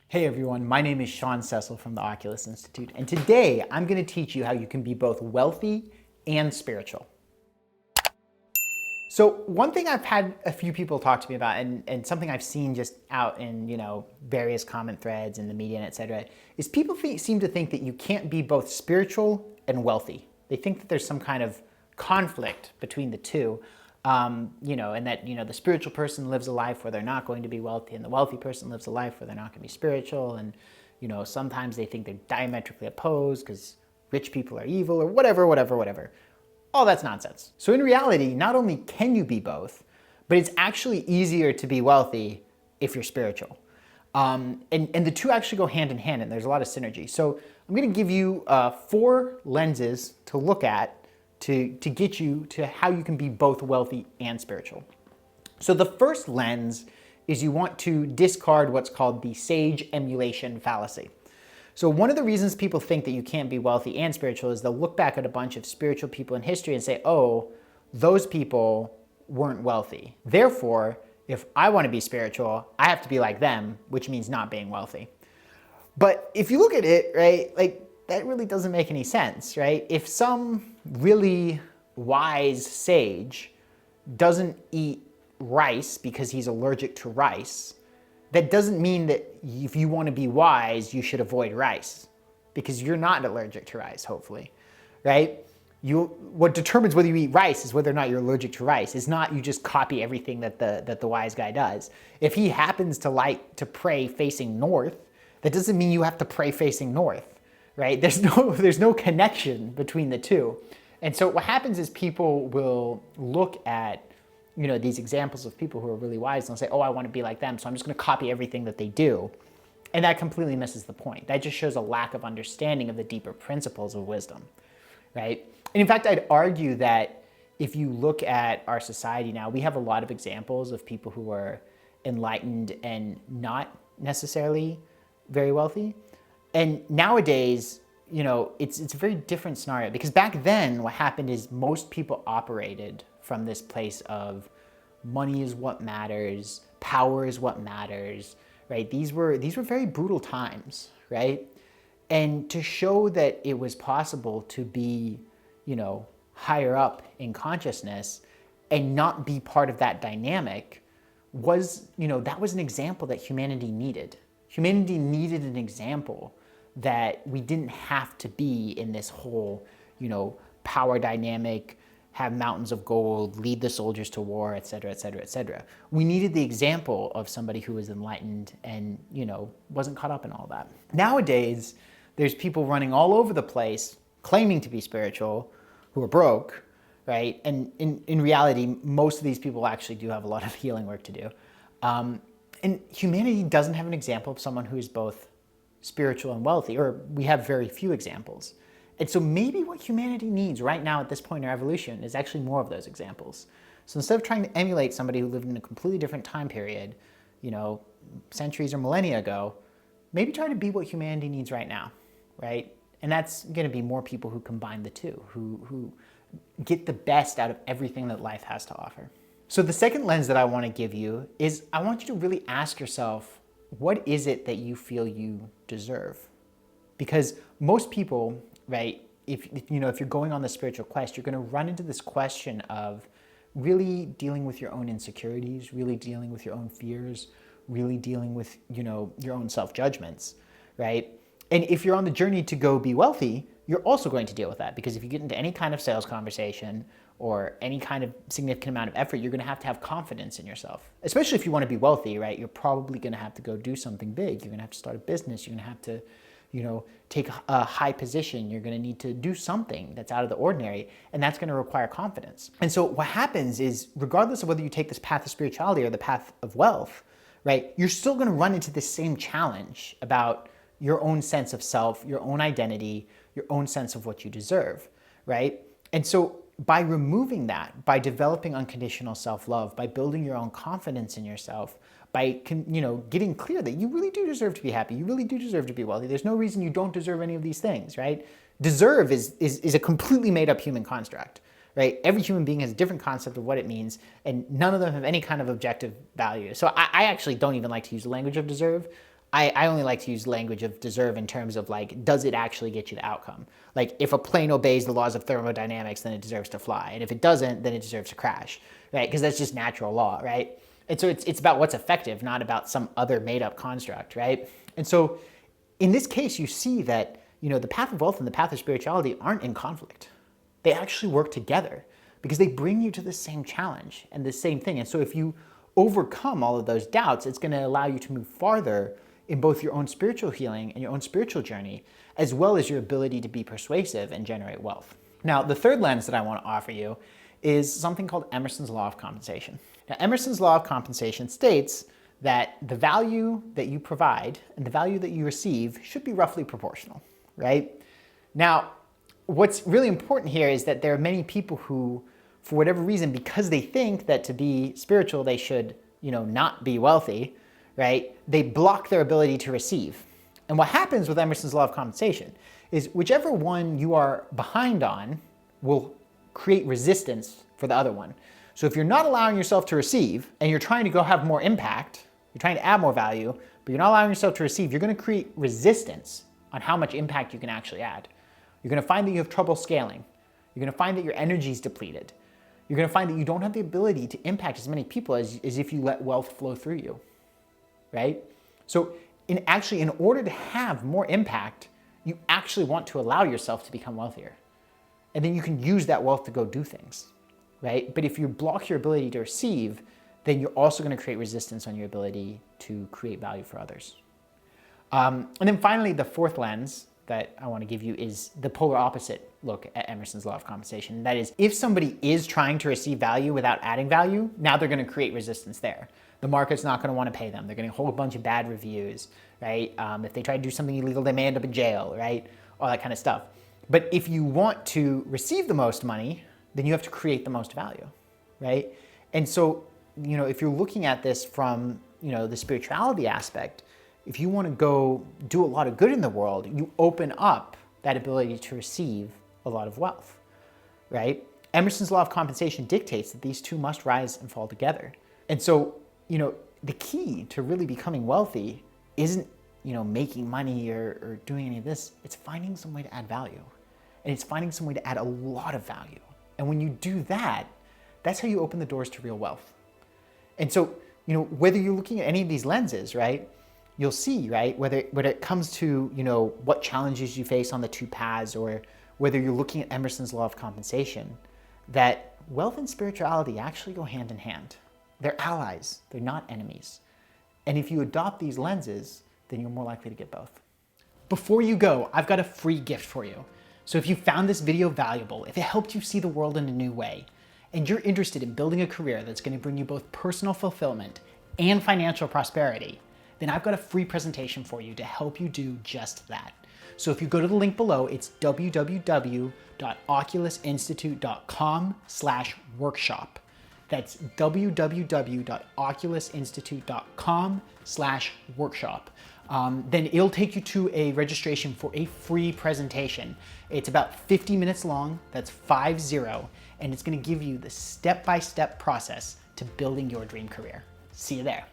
Hey everyone, my name is Sean Cecil from the Oculus Institute, and today I'm going to teach you how you can be both wealthy and spiritual. So one thing I've had a few people talk to me about, and something I've seen just out in various comment threads in the media and etc., is people seem to think that you can't be both spiritual and wealthy. They think that there's some kind of conflict between the two. And that the spiritual person lives a life where they're not going to be wealthy, and the wealthy person lives a life where they're not going to be spiritual. And sometimes they think they're diametrically opposed because rich people are evil or whatever. All that's nonsense. So in reality, not only can you be both, but it's actually easier to be wealthy if you're spiritual. And the two actually go hand in hand, and there's a lot of synergy. So I'm going to give you 4 lenses to look at to get you to how you can be both wealthy and spiritual. So the first lens is you want to discard what's called the sage emulation fallacy. So one of the reasons people think that you can't be wealthy and spiritual is they'll look back at a bunch of spiritual people in history and say, oh, those people weren't wealthy. Therefore, if I want to be spiritual, I have to be like them, which means not being wealthy. But if you look at it, right, that really doesn't make any sense, right? If some really wise sage doesn't eat rice because he's allergic to rice, that doesn't mean that if you want to be wise, you should avoid rice, because you're not allergic to rice, hopefully, right? What determines whether you eat rice is whether or not you're allergic to rice. It's not you just copy everything that the wise guy does. If he happens to like to pray facing north, that doesn't mean you have to pray facing north. Right? There's no connection between the two. And so what happens is people will look at these examples of people who are really wise and they'll say, oh, I want to be like them, so I'm just going to copy everything that they do. And that completely misses the point. That just shows a lack of understanding of the deeper principles of wisdom, right? And in fact, I'd argue that if you look at our society now, we have a lot of examples of people who are enlightened and not necessarily very wealthy. And nowadays, it's a very different scenario, because back then what happened is most people operated from this place of money is what matters, power is what matters, right? These were very brutal times, right? And to show that it was possible to be, higher up in consciousness and not be part of that dynamic was, that was an example that humanity needed. Humanity needed an example that we didn't have to be in this whole, power dynamic, have mountains of gold, lead the soldiers to war, et cetera, et cetera, et cetera. We needed the example of somebody who was enlightened and, wasn't caught up in all that. Nowadays, there's people running all over the place claiming to be spiritual who are broke, right? And in reality, most of these people actually do have a lot of healing work to do. And humanity doesn't have an example of someone who is both spiritual and wealthy, or we have very few examples. And so maybe what humanity needs right now at this point in our evolution is actually more of those examples. So instead of trying to emulate somebody who lived in a completely different time period, centuries or millennia ago, maybe try to be what humanity needs right now, right? And that's going to be more people who combine the two, who get the best out of everything that life has to offer. So the second lens that I want to give you is I want you to really ask yourself, what is it that you feel you deserve? Because most people, right, if you're going on the spiritual quest, you're going to run into this question of really dealing with your own insecurities, really dealing with your own fears, really dealing with, your own self-judgments, right? And if you're on the journey to go be wealthy, you're also going to deal with that, because if you get into any kind of sales conversation or any kind of significant amount of effort, you're going to have confidence in yourself. Especially if you want to be wealthy, right? You're probably going to have to go do something big. You're going to have to start a business. You're going to have to, take a high position. You're going to need to do something that's out of the ordinary, and that's going to require confidence. And so what happens is, regardless of whether you take this path of spirituality or the path of wealth, right, you're still going to run into this same challenge about your own sense of self, your own identity, your own sense of what you deserve, right? And so by removing that, by developing unconditional self-love, by building your own confidence in yourself, by getting clear that you really do deserve to be happy, you really do deserve to be wealthy. There's no reason you don't deserve any of these things, right? Deserve is a completely made-up human construct, right? Every human being has a different concept of what it means, and none of them have any kind of objective value. So I actually don't even like to use the language of deserve. I only like to use language of deserve in terms of like, does it actually get you the outcome? Like if a plane obeys the laws of thermodynamics, then it deserves to fly. And if it doesn't, then it deserves to crash, right? Because that's just natural law, right? And so it's about what's effective, not about some other made up construct, right? And so in this case, you see that, the path of wealth and the path of spirituality aren't in conflict. They actually work together because they bring you to the same challenge and the same thing. And so if you overcome all of those doubts, it's going to allow you to move farther in both your own spiritual healing and your own spiritual journey, as well as your ability to be persuasive and generate wealth. Now, the third lens that I want to offer you is something called Emerson's Law of Compensation. Now, Emerson's Law of Compensation states that the value that you provide and the value that you receive should be roughly proportional, right? Now, what's really important here is that there are many people who, for whatever reason, because they think that to be spiritual, they should, not be wealthy, right? They block their ability to receive. And what happens with Emerson's Law of Compensation is whichever one you are behind on will create resistance for the other one. So if you're not allowing yourself to receive and you're trying to go have more impact, you're trying to add more value, but you're not allowing yourself to receive, you're going to create resistance on how much impact you can actually add. You're going to find that you have trouble scaling. You're going to find that your energy is depleted. You're going to find that you don't have the ability to impact as many people as if you let wealth flow through you, right? So in order to have more impact, you actually want to allow yourself to become wealthier. And then you can use that wealth to go do things, right? But if you block your ability to receive, then you're also going to create resistance on your ability to create value for others. And then finally, the fourth lens that I want to give you is the polar opposite look at Emerson's Law of Compensation. That is, if somebody is trying to receive value without adding value, now they're going to create resistance there. The market's not going to want to pay them. They're going to hold a bunch of bad reviews, right? If they try to do something illegal, they may end up in jail, right? All that kind of stuff. But if you want to receive the most money, then you have to create the most value, right? And so, if you're looking at this from, the spirituality aspect, if you want to go do a lot of good in the world, you open up that ability to receive a lot of wealth, right? Emerson's Law of Compensation dictates that these two must rise and fall together. And so, the key to really becoming wealthy isn't, making money or doing any of this. It's finding some way to add value. And it's finding some way to add a lot of value. And when you do that, that's how you open the doors to real wealth. And so, whether you're looking at any of these lenses, right, you'll see, right, whether it comes to, what challenges you face on the two paths, or whether you're looking at Emerson's Law of Compensation, that wealth and spirituality actually go hand in hand. They're allies, they're not enemies. And if you adopt these lenses, then you're more likely to get both. Before you go, I've got a free gift for you. So if you found this video valuable, if it helped you see the world in a new way, and you're interested in building a career that's going to bring you both personal fulfillment and financial prosperity, then I've got a free presentation for you to help you do just that. So if you go to the link below, it's www.oculusinstitute.com/workshop. That's www.oculusinstitute.com/workshop. Then it'll take you to a registration for a free presentation. It's about 50 minutes long, that's 50, and it's gonna give you the step-by-step process to building your dream career. See you there.